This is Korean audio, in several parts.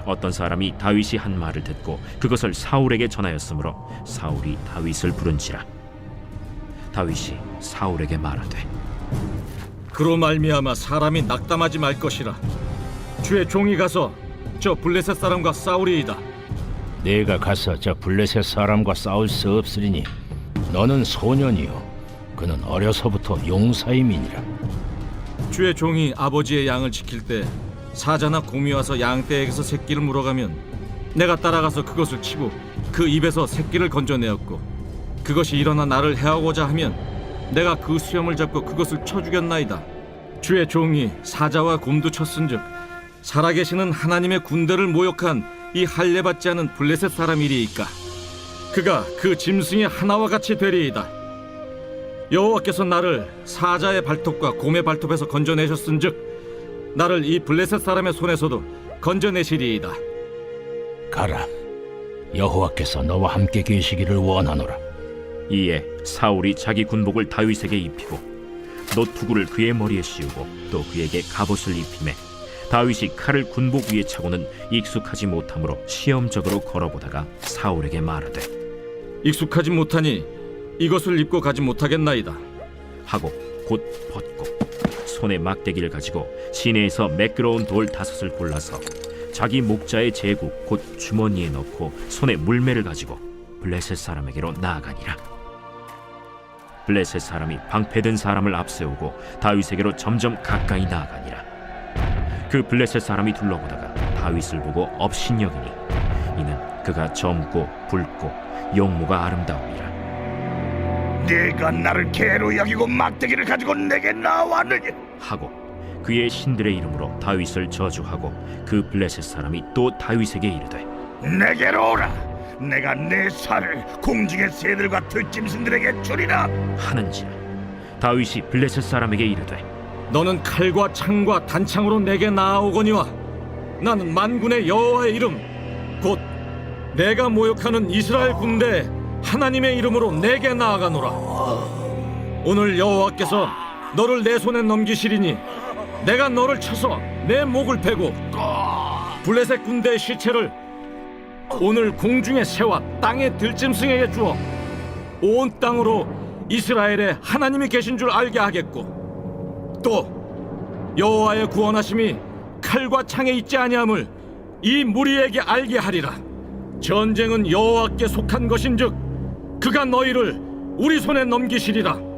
어떤 사람이 다윗이 한 말을 듣고 그것을 사울에게 전하였으므로 사울이 다윗을 부른지라. 다윗이 사울에게 말하되 그로 말미암아 사람이 낙담하지 말 것이라. 주의 종이 가서 저 블레셋 사람과 싸우리이다. 네가 가서 저 블레셋 사람과 싸울 수 없으리니 너는 소년이요 그는 어려서부터 용사임이니라. 주의 종이 아버지의 양을 지킬 때 사자나 곰이 와서 양떼에게서 새끼를 물어가면 내가 따라가서 그것을 치고 그 입에서 새끼를 건져내었고, 그것이 일어나 나를 해하고자 하면 내가 그 수염을 잡고 그것을 쳐 죽였나이다. 주의 종이 사자와 곰도 쳤은즉 살아계시는 하나님의 군대를 모욕한 이 할례받지 않은 블레셋 사람이리이까. 그가 그 짐승의 하나와 같이 되리이다. 여호와께서 나를 사자의 발톱과 곰의 발톱에서 건져내셨은즉 나를 이 블레셋 사람의 손에서도 건져내시리이다. 가라, 여호와께서 너와 함께 계시기를 원하노라. 이에 사울이 자기 군복을 다윗에게 입히고 노투구를 그의 머리에 씌우고 또 그에게 갑옷을 입히매 다윗이 칼을 군복 위에 차고는 익숙하지 못하므로 시험적으로 걸어보다가 사울에게 말하되 익숙하지 못하니 이것을 입고 가지 못하겠나이다 하고 곧 벗고 손에 막대기를 가지고 시내에서 매끄러운 돌 5을 골라서 자기 목자의 제구 곧 주머니에 넣고 손에 물매를 가지고 블레셋 사람에게로 나아가니라. 블레셋 사람이 방패든 사람을 앞세우고 다윗에게로 점점 가까이 나아가니라. 그 블레셋 사람이 둘러보다가 다윗을 보고 업신여기니 이는 그가 젊고 붉고 용모가 아름다움이라. 네가 나를 개로 여기고 막대기를 가지고 내게 나왔느냐 하고 그의 신들의 이름으로 다윗을 저주하고 그 블레셋 사람이 또 다윗에게 이르되 내게로 오라. 내가 내 살을 공중의 새들과 들짐승들에게 주리라. 하는지라. 다윗이 블레셋 사람에게 이르되 너는 칼과 창과 단창으로 내게 나아오거니와 나는 만군의 여호와의 이름 곧 내가 모욕하는 이스라엘 군대 하나님의 이름으로 내게 나아가노라. 오늘 여호와께서 너를 내 손에 넘기시리니 내가 너를 쳐서 내 목을 베고 블레셋 군대의 시체를 오늘 공중의 새와 땅의 들짐승에게 주어 온 땅으로 이스라엘에 하나님이 계신 줄 알게 하겠고, 또 여호와의 구원하심이 칼과 창에 있지 아니함을 이 무리에게 알게 하리라. 전쟁은 여호와께 속한 것인즉 그가 너희를 우리 손에 넘기시리라.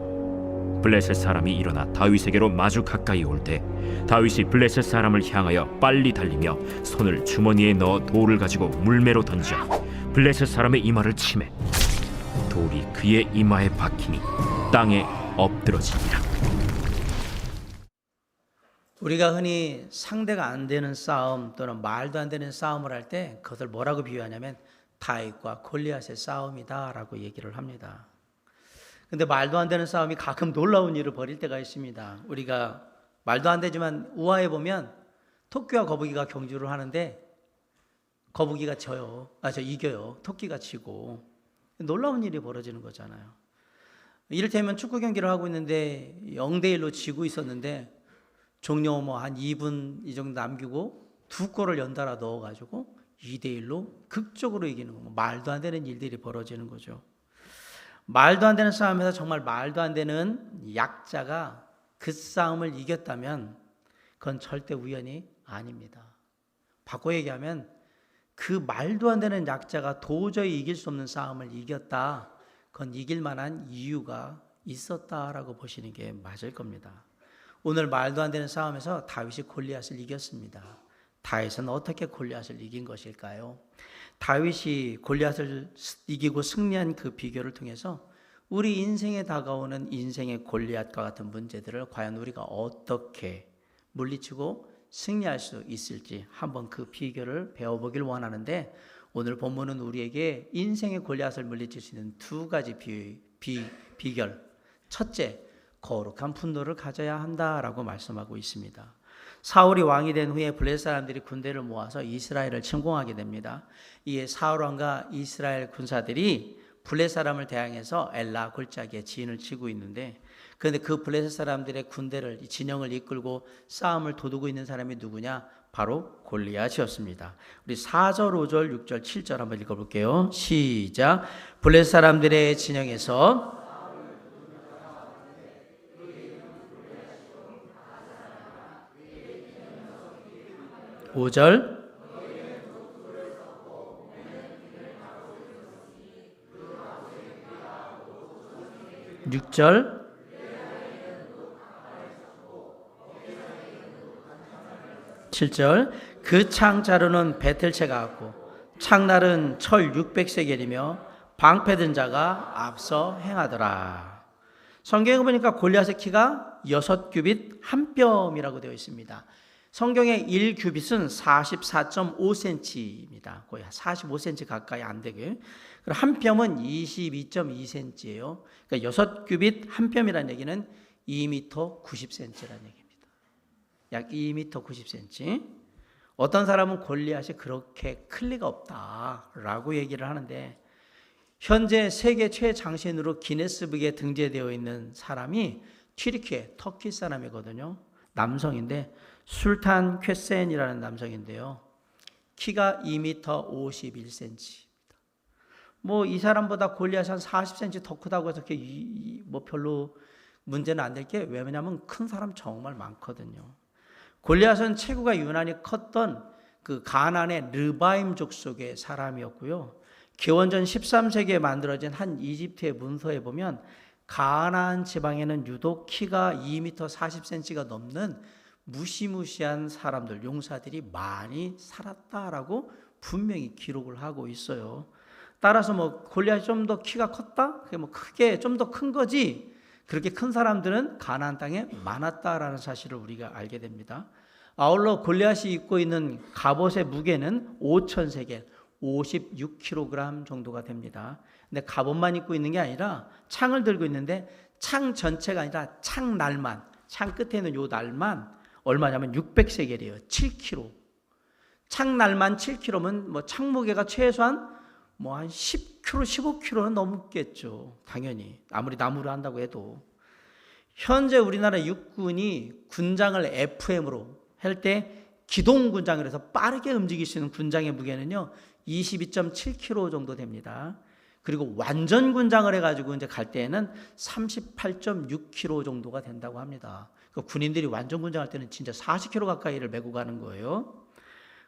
블레셋 사람이 일어나 다윗에게로 마주 가까이 올 때 다윗이 블레셋 사람을 향하여 빨리 달리며 손을 주머니에 넣어 돌을 가지고 물매로 던져 블레셋 사람의 이마를 치매 돌이 그의 이마에 박히니 땅에 엎드러지니라. 우리가 흔히 상대가 안 되는 싸움 또는 말도 안 되는 싸움을 할 때 그것을 뭐라고 비유하냐면 다윗과 골리앗의 싸움이다 라고 얘기를 합니다. 근데 말도 안 되는 싸움이 가끔 놀라운 일을 벌일 때가 있습니다. 우리가 말도 안 되지만 우화에 보면 토끼와 거북이가 경주를 하는데 거북이가 이겨요. 토끼가 지고. 놀라운 일이 벌어지는 거잖아요. 이를테면 축구 경기를 하고 있는데 0대1로 지고 있었는데 종료 한 2분 이 정도 남기고 2골을 연달아 넣어가지고 2대1로 극적으로 이기는 거. 말도 안 되는 일들이 벌어지는 거죠. 말도 안 되는 싸움에서 정말 말도 안 되는 약자가 그 싸움을 이겼다면 그건 절대 우연이 아닙니다. 바꿔 얘기하면 그 말도 안 되는 약자가 도저히 이길 수 없는 싸움을 이겼다. 그건 이길 만한 이유가 있었다라고 보시는 게 맞을 겁니다. 오늘 말도 안 되는 싸움에서 다윗이 골리앗을 이겼습니다. 다윗은 어떻게 골리앗을 이긴 것일까요? 다윗이 골리앗을 이기고 승리한 그 비결을 통해서 우리 인생에 다가오는 인생의 골리앗과 같은 문제들을 과연 우리가 어떻게 물리치고 승리할 수 있을지 한번 그 비결을 배워보길 원하는데, 오늘 본문은 우리에게 인생의 골리앗을 물리칠 수 있는 2가지 비결. 첫째, 거룩한 분노를 가져야 한다라고 말씀하고 있습니다. 사울이 왕이 된 후에 블레셋 사람들이 군대를 모아서 이스라엘을 침공하게 됩니다. 이에 사울 왕과 이스라엘 군사들이 블레셋 사람을 대항해서 엘라 골짜기에 진을 치고 있는데, 그런데 그 블레셋 사람들의 군대를 진영을 이끌고 싸움을 도두고 있는 사람이 누구냐? 바로 골리앗이었습니다. 우리 4절, 5절, 6절, 7절 한번 읽어볼게요. 시작. 블레셋 사람들의 진영에서 5절 6절 7절 그 창 자루는 베텔채가 같고 창날은 철 600세겔이며 방패든 자가 앞서 행하더라. 성경에 보니까 골리앗의 키가 6규빗 1뼘이라고 되어 있습니다. 성경의 1규빗은 44.5cm입니다. 거의 45cm 가까이 안 되게. 그리고 한 뼘은 22.2cm예요. 그러니까 6규빗 한 뼘이라는 얘기는 2m 90cm라는 얘기입니다. 약 2m 90cm. 어떤 사람은 골리앗이 그렇게 클 리가 없다라고 얘기를 하는데 현재 세계 최장신으로 기네스북에 등재되어 있는 사람이 튀르키예, 터키 사람이거든요. 남성인데 술탄 쾌센이라는 남성인데요. 키가 2m 51cm입니다. 뭐 이 사람보다 골리앗이 한 40cm 더 크다고 해서 뭐 별로 문제는 안 될 게 왜냐하면 큰 사람 정말 많거든요. 골리앗은 체구가 유난히 컸던 그 가나안의 르바임 족속의 사람이었고요. 기원전 13세기에 만들어진 한 이집트의 문서에 보면 가나안 지방에는 유독 키가 2m 40cm가 넘는 무시무시한 사람들, 용사들이 많이 살았다라고 분명히 기록을 하고 있어요. 따라서 뭐 골리앗이 좀 더 키가 컸다? 그게 뭐 크게 좀 더 큰 거지. 그렇게 큰 사람들은 가나안 땅에 많았다라는 사실을 우리가 알게 됩니다. 아울러 골리앗이 입고 있는 갑옷의 무게는 5,000세겔, 56kg 정도가 됩니다. 근데 갑옷만 입고 있는 게 아니라 창을 들고 있는데 창 전체가 아니라 창 날만, 창 끝에 있는 요 날만 얼마냐면 600세겔이에요. 7kg. 창 날만 7kg면 뭐 창 무게가 최소한 뭐 한 10kg, 15kg는 넘겠죠. 당연히. 아무리 나무로 한다고 해도. 현재 우리나라 육군이 군장을 FM으로 할 때 기동 군장을 해서 빠르게 움직일 수 있는 군장의 무게는요. 22.7kg 정도 됩니다. 그리고 완전 군장을 해가지고 이제 갈 때에는 38.6kg 정도가 된다고 합니다. 그러니까 군인들이 완전 군장할 때는 진짜 40kg 가까이를 메고 가는 거예요.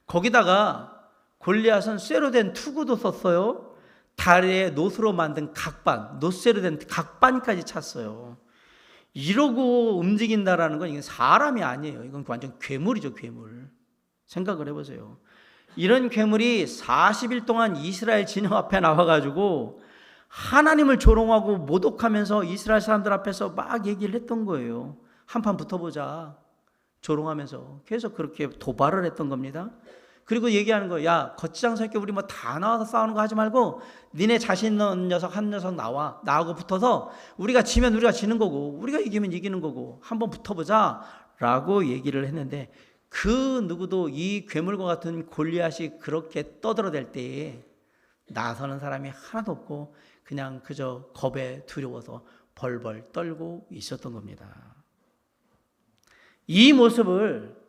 거기다가 골리앗은 쇠로 된 투구도 썼어요. 다리에 노스로 만든 각반, 노쇠로 된 각반까지 찼어요. 이러고 움직인다라는 건 이건 사람이 아니에요. 이건 완전 괴물이죠, 괴물. 생각을 해보세요. 이런 괴물이 40일 동안 이스라엘 진영 앞에 나와가지고 하나님을 조롱하고 모독하면서 이스라엘 사람들 앞에서 막 얘기를 했던 거예요. 한판 붙어보자. 조롱하면서. 계속 그렇게 도발을 했던 겁니다. 그리고 얘기하는 거예요. 야, 거치장 새끼 우리 뭐 다 나와서 싸우는 거 하지 말고 니네 자신 있는 녀석 한 녀석 나와. 나하고 붙어서 우리가 지면 우리가 지는 거고 우리가 이기면 이기는 거고 한번 붙어보자 라고 얘기를 했는데 그 누구도 이 괴물과 같은 골리앗이 그렇게 떠들어댈 때에 나서는 사람이 하나도 없고 그냥 그저 겁에 두려워서 벌벌 떨고 있었던 겁니다. 이 모습을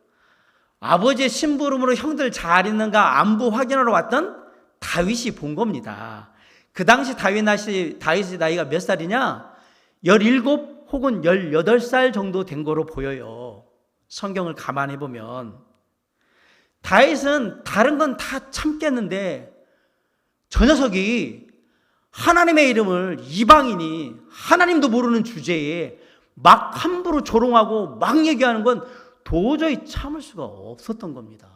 아버지의 심부름으로 형들 잘 있는가 안부 확인하러 왔던 다윗이 본 겁니다. 그 당시 다윗의 나이가 몇 살이냐? 17 혹은 18살 정도 된 거로 보여요. 성경을 가만히 보면. 다윗은 다른 건 다 참겠는데 저 녀석이 하나님의 이름을 이방인이 하나님도 모르는 주제에 막 함부로 조롱하고 막 얘기하는 건 도저히 참을 수가 없었던 겁니다.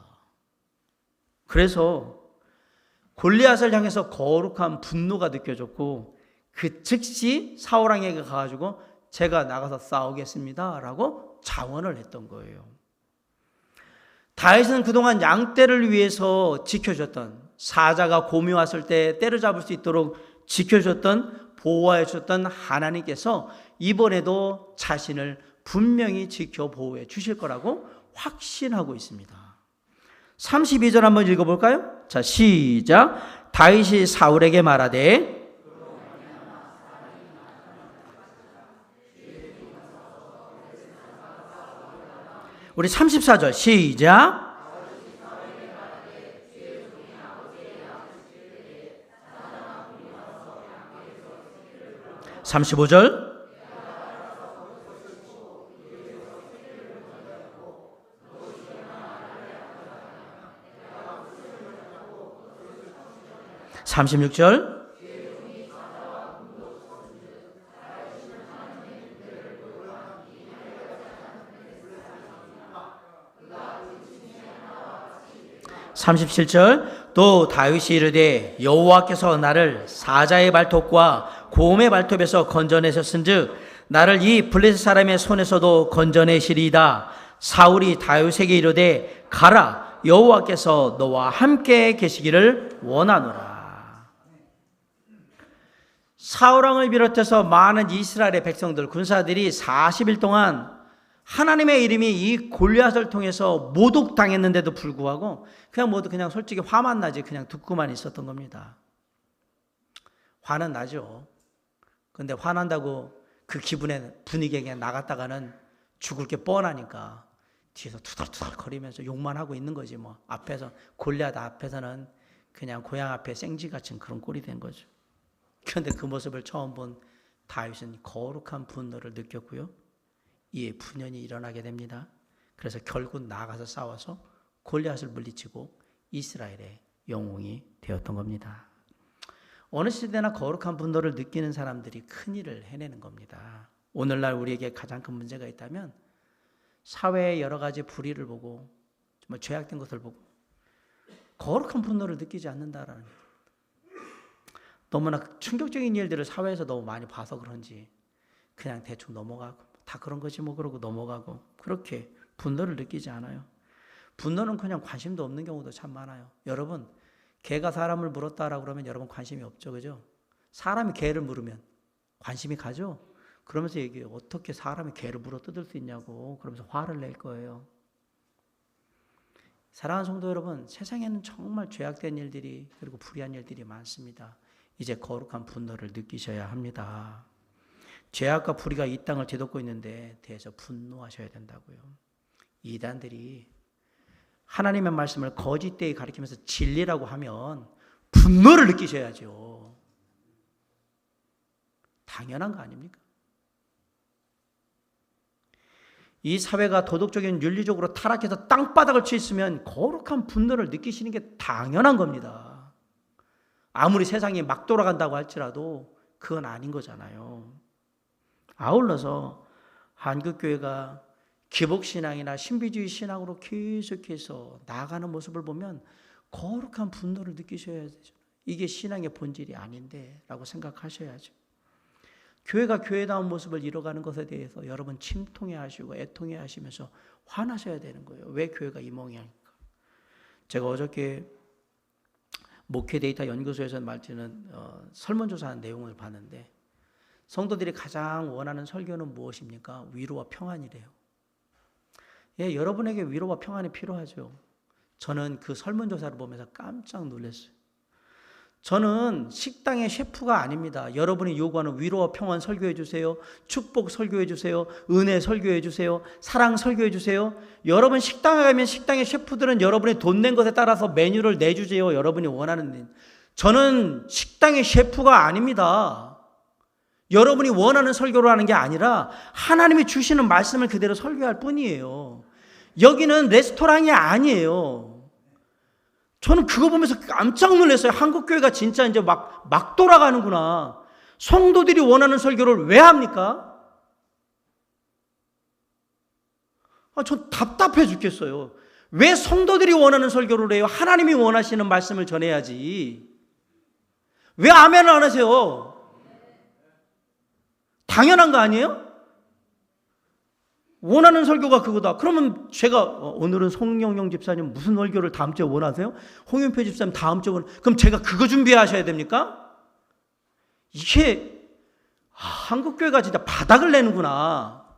그래서 골리앗을 향해서 거룩한 분노가 느껴졌고 그 즉시 사울왕에게 가가지고 제가 나가서 싸우겠습니다 라고 자원을 했던 거예요. 다윗은 그동안 양떼를 위해서 지켜줬던 사자가 곰이 왔을 때 때를 잡을 수 있도록 지켜줬던 보호해 주셨던 하나님께서 이번에도 자신을 분명히 지켜 보호해 주실 거라고 확신하고 있습니다. 32절 한번 읽어볼까요? 자, 시작. 다윗이 사울에게 말하되 우리 34절 시작. 35절. (36절) 37절. 또 다윗이 이르되 여호와께서 나를 사자의 발톱과 곰의 발톱에서 건져내셨은즉 나를 이 블레셋 사람의 손에서도 건져내시리이다. 사울이 다윗에게 이르되 가라, 여호와께서 너와 함께 계시기를 원하노라. 사울왕을 비롯해서 많은 이스라엘의 백성들, 군사들이 40일 동안 하나님의 이름이 이 골리앗을 통해서 모독당했는데도 불구하고 그냥 모두 그냥 솔직히 화만 나지 그냥 듣고만 있었던 겁니다. 화는 나죠. 근데 화난다고 그 기분에 분위기에 그냥 나갔다가는 죽을 게 뻔하니까 뒤에서 투덜투덜 거리면서 욕만 하고 있는 거지 뭐. 앞에서 골리앗 앞에서는 그냥 고양 앞에 생쥐 같은 그런 꼴이 된 거죠. 그런데 그 모습을 처음 본 다윗은 거룩한 분노를 느꼈고요. 이에 분연이 일어나게 됩니다. 그래서 결국 나가서 싸워서 골리앗을 물리치고 이스라엘의 영웅이 되었던 겁니다. 어느 시대나 거룩한 분노를 느끼는 사람들이 큰 일을 해내는 겁니다. 오늘날 우리에게 가장 큰 문제가 있다면 사회의 여러 가지 불의를 보고 정말 죄악된 것을 보고 거룩한 분노를 느끼지 않는다라는 거예요. 너무나 충격적인 일들을 사회에서 너무 많이 봐서 그런지 그냥 대충 넘어가고 다 그런 거지 뭐 그러고 넘어가고 그렇게 분노를 느끼지 않아요. 분노는 그냥 관심도 없는 경우도 참 많아요. 여러분, 개가 사람을 물었다라고 그러면 여러분 관심이 없죠, 그죠? 사람이 개를 물으면 관심이 가죠? 그러면서 얘기해요. 어떻게 사람이 개를 물어 뜯을 수 있냐고 그러면서 화를 낼 거예요. 사랑하는 성도 여러분, 세상에는 정말 죄악된 일들이 그리고 불의한 일들이 많습니다. 이제 거룩한 분노를 느끼셔야 합니다. 죄악과 불의가 이 땅을 뒤덮고 있는데 대해서 분노하셔야 된다고요. 이단들이 하나님의 말씀을 거짓되이 가리키면서 진리라고 하면 분노를 느끼셔야죠. 당연한 거 아닙니까? 이 사회가 도덕적인 윤리적으로 타락해서 땅바닥을 치 있으면 거룩한 분노를 느끼시는 게 당연한 겁니다. 아무리 세상이 막 돌아간다고 할지라도 그건 아닌 거잖아요. 아울러서 한국교회가 기복신앙이나 신비주의 신앙으로 계속해서 나아가는 모습을 보면 거룩한 분노를 느끼셔야 되죠. 이게 신앙의 본질이 아닌데 라고 생각하셔야죠. 교회가 교회다운 모습을 이뤄가는 것에 대해서 여러분 침통해 하시고 애통해 하시면서 화나셔야 되는 거예요. 왜 교회가 이 모양일까? 제가 어저께 목회 데이터 연구소에서 말하는 설문조사한 내용을 봤는데 성도들이 가장 원하는 설교는 무엇입니까? 위로와 평안이래요. 예, 여러분에게 위로와 평안이 필요하죠. 저는 그 설문조사를 보면서 깜짝 놀랐어요. 저는 식당의 셰프가 아닙니다. 여러분이 요구하는 위로와 평안 설교해 주세요. 축복 설교해 주세요. 은혜 설교해 주세요. 사랑 설교해 주세요. 여러분 식당에 가면 식당의 셰프들은 여러분이 돈 낸 것에 따라서 메뉴를 내주세요. 여러분이 원하는 일. 저는 식당의 셰프가 아닙니다. 여러분이 원하는 설교를 하는 게 아니라 하나님이 주시는 말씀을 그대로 설교할 뿐이에요. 여기는 레스토랑이 아니에요. 저는 그거 보면서 깜짝 놀랐어요. 한국교회가 진짜 이제 막 돌아가는구나. 성도들이 원하는 설교를 왜 합니까? 전 답답해 죽겠어요. 왜 성도들이 원하는 설교를 해요? 하나님이 원하시는 말씀을 전해야지. 왜 아멘을 안 하세요? 당연한 거 아니에요? 원하는 설교가 그거다. 그러면 제가 오늘은 송영영 집사님 무슨 설교를 다음 주에 원하세요? 홍윤표 집사님 다음 주에 그럼 제가 그거 준비하셔야 됩니까? 이게 한국교회가 진짜 바닥을 내는구나.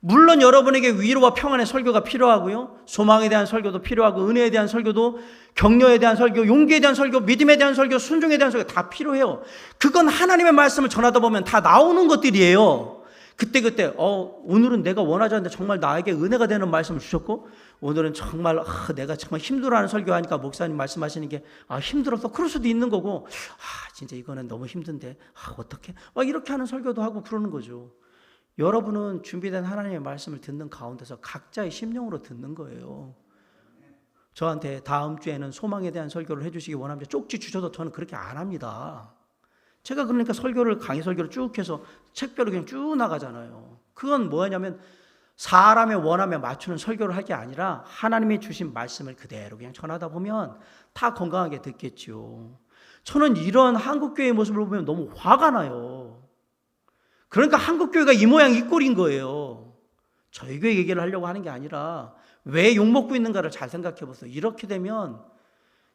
물론 여러분에게 위로와 평안의 설교가 필요하고요. 소망에 대한 설교도 필요하고 은혜에 대한 설교도 격려에 대한 설교, 용기에 대한 설교, 믿음에 대한 설교, 순종에 대한 설교 다 필요해요. 그건 하나님의 말씀을 전하다 보면 다 나오는 것들이에요. 그때 오늘은 내가 원하지 않는데 정말 나에게 은혜가 되는 말씀을 주셨고, 오늘은 정말 내가 정말 힘들어하는 설교하니까 목사님 말씀하시는 게 힘들어서 그럴 수도 있는 거고, 진짜 이거는 너무 힘든데 어떻게 이렇게 하는 설교도 하고 그러는 거죠. 여러분은 준비된 하나님의 말씀을 듣는 가운데서 각자의 심령으로 듣는 거예요. 저한테 다음 주에는 소망에 대한 설교를 해주시기 원합니다. 쪽지 주셔도 저는 그렇게 안 합니다. 제가 그러니까 강의 설교를 쭉 해서 책별로 그냥 쭉 나가잖아요. 그건 뭐냐면 사람의 원함에 맞추는 설교를 할 게 아니라 하나님이 주신 말씀을 그대로 그냥 전하다 보면 다 건강하게 듣겠죠. 저는 이런 한국교회의 모습을 보면 너무 화가 나요. 그러니까 한국교회가 이 모양 이 꼴인 거예요. 저희 교회 얘기를 하려고 하는 게 아니라 왜 욕먹고 있는가를 잘 생각해 보세요. 이렇게 되면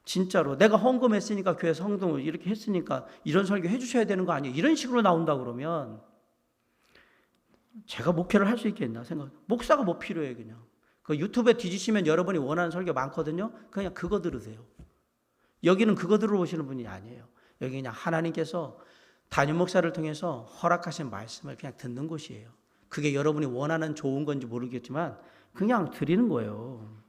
진짜로 내가 헌금했으니까 교회 성동을 이렇게 했으니까 이런 설교 해주셔야 되는 거 아니에요. 이런 식으로 나온다 그러면 제가 목회를 할 수 있겠나 생각. 목사가 뭐 필요해 그냥. 그 유튜브에 뒤지시면 여러분이 원하는 설교 많거든요. 그냥 그거 들으세요. 여기는 그거 들어오시는 분이 아니에요. 여기 그냥 하나님께서 담임 목사를 통해서 허락하신 말씀을 그냥 듣는 곳이에요. 그게 여러분이 원하는 좋은 건지 모르겠지만 그냥 드리는 거예요.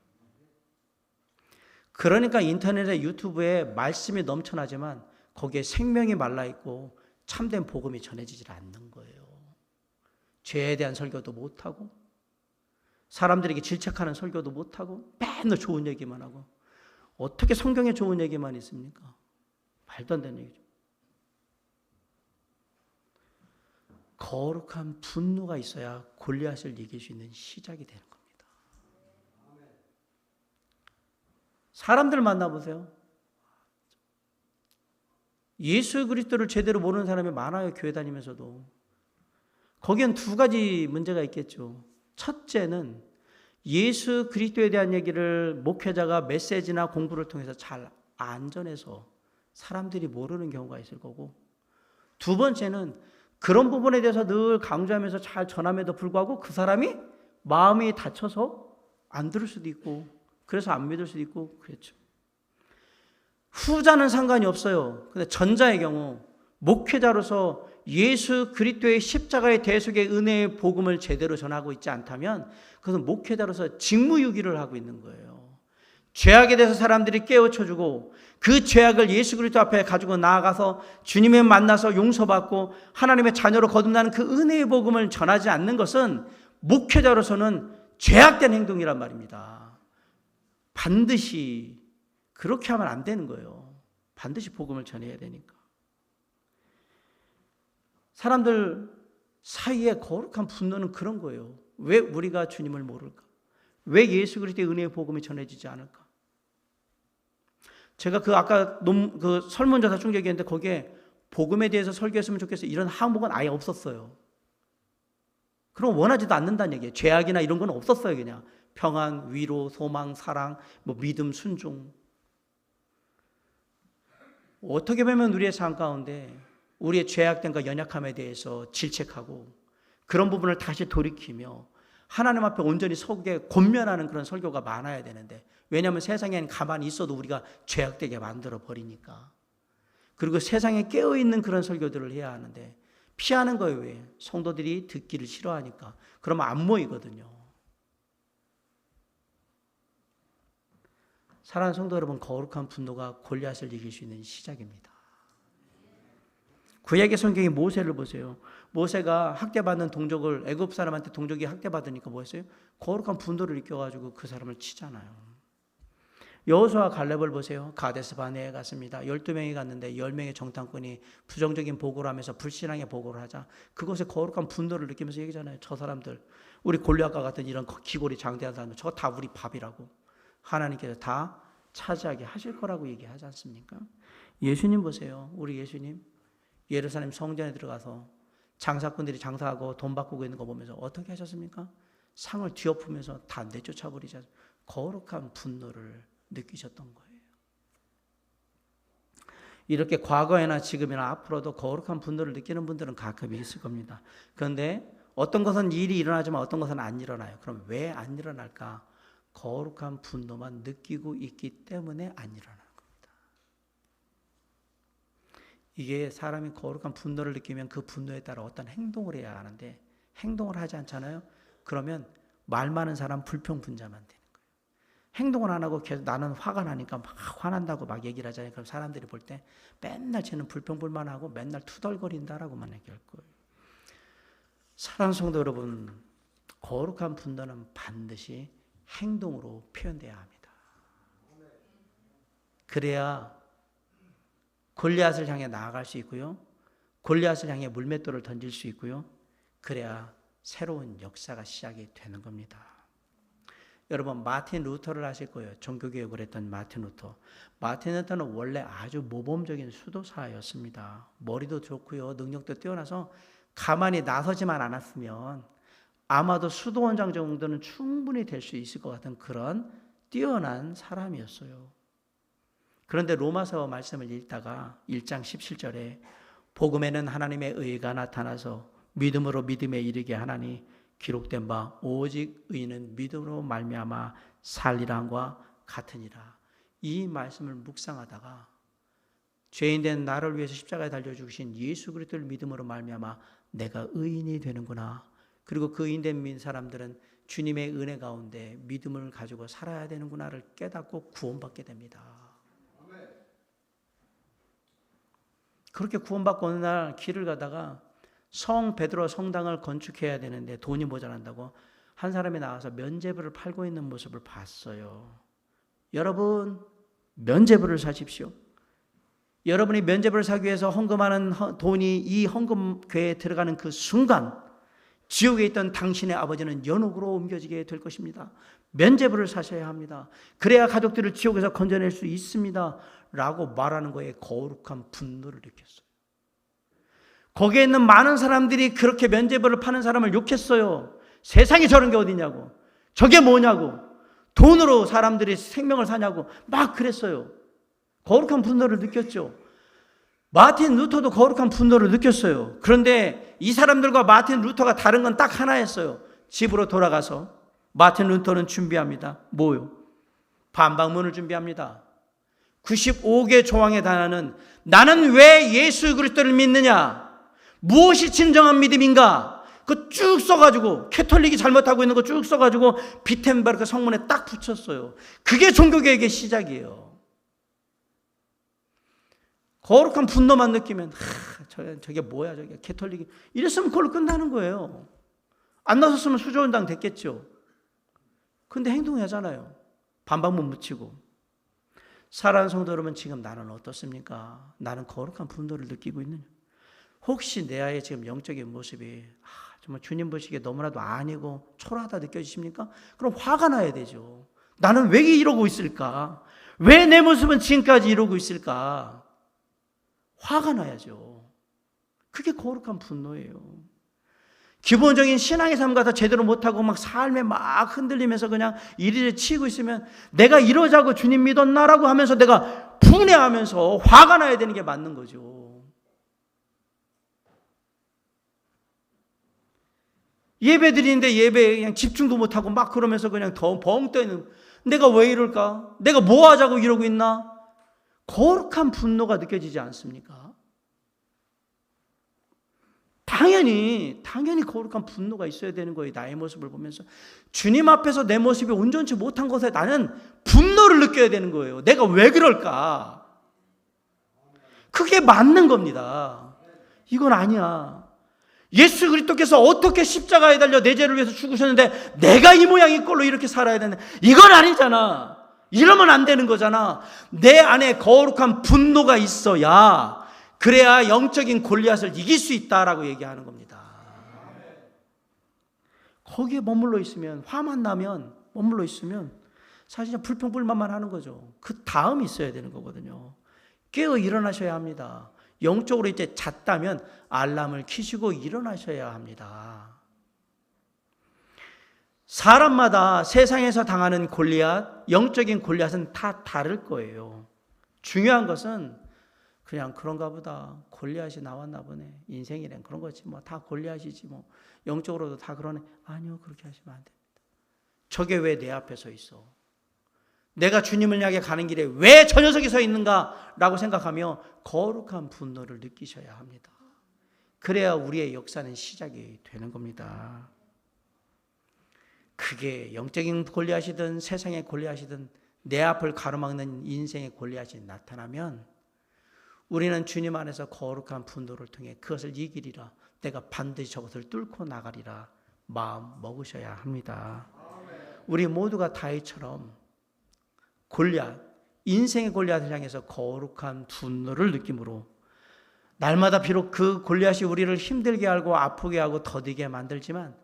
그러니까 인터넷에 유튜브에 말씀이 넘쳐나지만 거기에 생명이 말라있고 참된 복음이 전해지질 않는 거예요. 죄에 대한 설교도 못하고 사람들에게 질책하는 설교도 못하고 맨날 좋은 얘기만 하고 어떻게 성경에 좋은 얘기만 있습니까? 말도 안 되는 얘기죠. 거룩한 분노가 있어야 골리앗을 이길 수 있는 시작이 되는 겁니다. 사람들 만나보세요. 예수 그리스도를 제대로 모르는 사람이 많아요. 교회 다니면서도. 거기엔 두 가지 문제가 있겠죠. 첫째는 예수 그리스도에 대한 얘기를 목회자가 메시지나 공부를 통해서 잘 안 전해서 사람들이 모르는 경우가 있을 거고, 두 번째는 그런 부분에 대해서 늘 강조하면서 잘 전함에도 불구하고 그 사람이 마음이 다쳐서 안 들을 수도 있고 그래서 안 믿을 수도 있고 그렇죠. 후자는 상관이 없어요. 근데 전자의 경우 목회자로서 예수 그리스도의 십자가의 대속의 은혜의 복음을 제대로 전하고 있지 않다면 그것은 목회자로서 직무유기를 하고 있는 거예요. 죄악에 대해서 사람들이 깨우쳐주고 그 죄악을 예수 그리스도 앞에 가지고 나아가서 주님을 만나서 용서받고 하나님의 자녀로 거듭나는 그 은혜의 복음을 전하지 않는 것은 목회자로서는 죄악된 행동이란 말입니다. 반드시 그렇게 하면 안 되는 거예요. 반드시 복음을 전해야 되니까. 사람들 사이에 거룩한 분노는 그런 거예요. 왜 우리가 주님을 모를까? 왜 예수 그리스도의 은혜의 복음이 전해지지 않을까? 제가 아까 그 설문조사 충격이었는데 거기에 복음에 대해서 설교했으면 좋겠어요. 이런 항목은 아예 없었어요. 그럼 원하지도 않는다는 얘기예요. 죄악이나 이런 건 없었어요. 그냥 평안, 위로, 소망, 사랑, 믿음, 순종. 어떻게 보면 우리의 삶 가운데 우리의 죄악됨과 연약함에 대해서 질책하고 그런 부분을 다시 돌이키며 하나님 앞에 온전히 서게 권면하는 그런 설교가 많아야 되는데, 왜냐하면 세상에는 가만히 있어도 우리가 죄악되게 만들어 버리니까. 그리고 세상에 깨어있는 그런 설교들을 해야 하는데 피하는 거예요. 왜? 성도들이 듣기를 싫어하니까. 그러면 안 모이거든요. 사랑하는 성도 여러분, 거룩한 분노가 골리앗을 이길 수 있는 시작입니다. 구약의 성경의 모세를 보세요. 모세가 학대받는 동족을, 애굽 사람한테 동족이 학대받으니까 뭐 했어요? 거룩한 분노를 일으켜가지고 그 사람을 치잖아요. 여호수아 갈렙을 보세요. 가데스 바네에 갔습니다. 12명이 갔는데 10명의 정탐꾼이 부정적인 보고를 하면서 불신앙의 보고를 하자 그것에 거룩한 분노를 느끼면서 얘기잖아요. 저 사람들, 우리 골리앗과 같은 이런 기골이 장대한 사람들, 저거 다 우리 밥이라고 하나님께서 다 차지하게 하실 거라고 얘기하지 않습니까? 예수님 보세요. 우리 예수님 예루살렘 성전에 들어가서 장사꾼들이 장사하고 돈 바꾸고 있는 거 보면서 어떻게 하셨습니까? 상을 뒤엎으면서 다 내쫓아버리자. 거룩한 분노를 느끼셨던 거예요. 이렇게 과거에나 지금이나 앞으로도 거룩한 분노를 느끼는 분들은 가끔 있을 겁니다. 그런데 어떤 것은 일이 일어나지만 어떤 것은 안 일어나요. 그럼 왜 안 일어날까? 거룩한 분노만 느끼고 있기 때문에 안 일어나는 겁니다. 이게 사람이 거룩한 분노를 느끼면 그 분노에 따라 어떤 행동을 해야 하는데 행동을 하지 않잖아요. 그러면 말 많은 사람 불평분자만 되는 거예요. 행동을 안 하고 계속 나는 화가 나니까 막 화난다고 막 얘기를 하잖아요. 그럼 사람들이 볼 때 맨날 쟤는 불평불만하고 맨날 투덜거린다라고만 얘기할 거예요. 사랑하는 성도 여러분, 거룩한 분노는 반드시 행동으로 표현돼야 합니다. 그래야 골리앗을 향해 나아갈 수 있고요. 골리앗을 향해 물맷돌을 던질 수 있고요. 그래야 새로운 역사가 시작이 되는 겁니다. 여러분, 마틴 루터를 아실 거예요. 종교개혁을 했던 마틴 루터. 마틴 루터는 원래 아주 모범적인 수도사였습니다. 머리도 좋고요. 능력도 뛰어나서 가만히 나서지만 않았으면 아마도 수도원장 정도는 충분히 될 수 있을 것 같은 그런 뛰어난 사람이었어요. 그런데 로마서 말씀을 읽다가 1장 17절에 복음에는 하나님의 의가 나타나서 믿음으로 믿음에 이르게 하나니 기록된 바 오직 의인은 믿음으로 말미암아 살리라함과 같으니라. 이 말씀을 묵상하다가 죄인된 나를 위해서 십자가에 달려 죽으신 예수 그리스도를 믿음으로 말미암아 내가 의인이 되는구나. 그리고 그 의인된 사람들은 주님의 은혜 가운데 믿음을 가지고 살아야 되는구나를 깨닫고 구원받게 됩니다. 그렇게 구원받고 어느 날 길을 가다가 성 베드로 성당을 건축해야 되는데 돈이 모자란다고 한 사람이 나와서 면죄부를 팔고 있는 모습을 봤어요. 여러분, 면죄부를 사십시오. 여러분이 면죄부를 사기 위해서 헌금하는 돈이 이 헌금궤에 들어가는 그 순간 지옥에 있던 당신의 아버지는 연옥으로 옮겨지게 될 것입니다. 면죄부를 사셔야 합니다. 그래야 가족들을 지옥에서 건져낼 수 있습니다. 라고 말하는 거에 거룩한 분노를 느꼈어요. 거기에 있는 많은 사람들이 그렇게 면죄부를 파는 사람을 욕했어요. 세상에 저런 게 어디냐고. 저게 뭐냐고. 돈으로 사람들이 생명을 사냐고. 막 그랬어요. 거룩한 분노를 느꼈죠. 마틴 루터도 거룩한 분노를 느꼈어요. 그런데 이 사람들과 마틴 루터가 다른 건 딱 하나였어요. 집으로 돌아가서 마틴 루터는 준비합니다. 뭐요? 반박문을 준비합니다. 95개 조항에 달하는 나는 왜 예수 그리스도를 믿느냐? 무엇이 진정한 믿음인가? 그거 쭉 써가지고 캐톨릭이 잘못하고 있는 거 쭉 써가지고 비텐베르크 성문에 딱 붙였어요. 그게 종교개혁의 시작이에요. 거룩한 분노만 느끼면 저게 뭐야 저게 캐톨릭이 이랬으면 그걸로 끝나는 거예요. 안 나섰으면 수조원당 됐겠죠. 근데 행동하잖아요. 반박문 묻히고. 사랑하는 성도 여러분, 지금 나는 어떻습니까? 나는 거룩한 분노를 느끼고 있느냐? 혹시 내 아이의 지금 영적인 모습이 정말 주님 보시기에 너무나도 아니고 초라하다 느껴지십니까? 그럼 화가 나야 되죠. 나는 왜 이러고 있을까? 왜 내 모습은 지금까지 이러고 있을까? 화가 나야죠. 그게 거룩한 분노예요. 기본적인 신앙의 삶 같아 제대로 못하고 막 삶에 막 흔들리면서 그냥 이리저리 치고 있으면 내가 이러자고 주님 믿었나라고 하면서 내가 분해하면서 화가 나야 되는 게 맞는 거죠. 예배 드리는데 예배에 그냥 집중도 못하고 막 그러면서 그냥 더 벙 떠있는 내가 왜 이럴까? 내가 뭐 하자고 이러고 있나? 거룩한 분노가 느껴지지 않습니까? 당연히 거룩한 분노가 있어야 되는 거예요. 나의 모습을 보면서 주님 앞에서 내 모습이 온전치 못한 것에 나는 분노를 느껴야 되는 거예요. 내가 왜 그럴까? 그게 맞는 겁니다. 이건 아니야. 예수 그리스도께서 어떻게 십자가에 달려 내 죄를 위해서 죽으셨는데 내가 이 모양인 꼴로 이렇게 살아야 되는데 이건 아니잖아. 이러면 안 되는 거잖아. 내 안에 거룩한 분노가 있어야 그래야 영적인 골리앗을 이길 수 있다라고 얘기하는 겁니다. 거기에 머물러 있으면 화만 나면 머물러 있으면 사실 불평불만만 하는 거죠. 그 다음이 있어야 되는 거거든요. 깨어 일어나셔야 합니다. 영적으로 이제 잤다면 알람을 켜시고 일어나셔야 합니다. 사람마다 세상에서 당하는 골리앗, 영적인 골리앗은 다 다를 거예요. 중요한 것은 그냥 그런가 보다. 골리앗이 나왔나 보네. 인생이란 그런 거지. 뭐 다 골리앗이지 뭐. 영적으로도 다 그러네. 아니요, 그렇게 하시면 안 됩니다. 저게 왜 내 앞에 서 있어? 내가 주님을 향해 가는 길에 왜 저 녀석이 서 있는가? 라고 생각하며 거룩한 분노를 느끼셔야 합니다. 그래야 우리의 역사는 시작이 되는 겁니다. 그게 영적인 골리앗이든 세상의 골리앗이든 내 앞을 가로막는 인생의 골리앗이 나타나면 우리는 주님 안에서 거룩한 분노를 통해 그것을 이기리라. 내가 반드시 저것을 뚫고 나가리라. 마음 먹으셔야 합니다. 우리 모두가 다윗처럼 골리앗, 인생의 골리앗을 향해서 거룩한 분노를 느낌으로 날마다 비록 그 골리앗이 우리를 힘들게 하고 아프게 하고 더디게 만들지만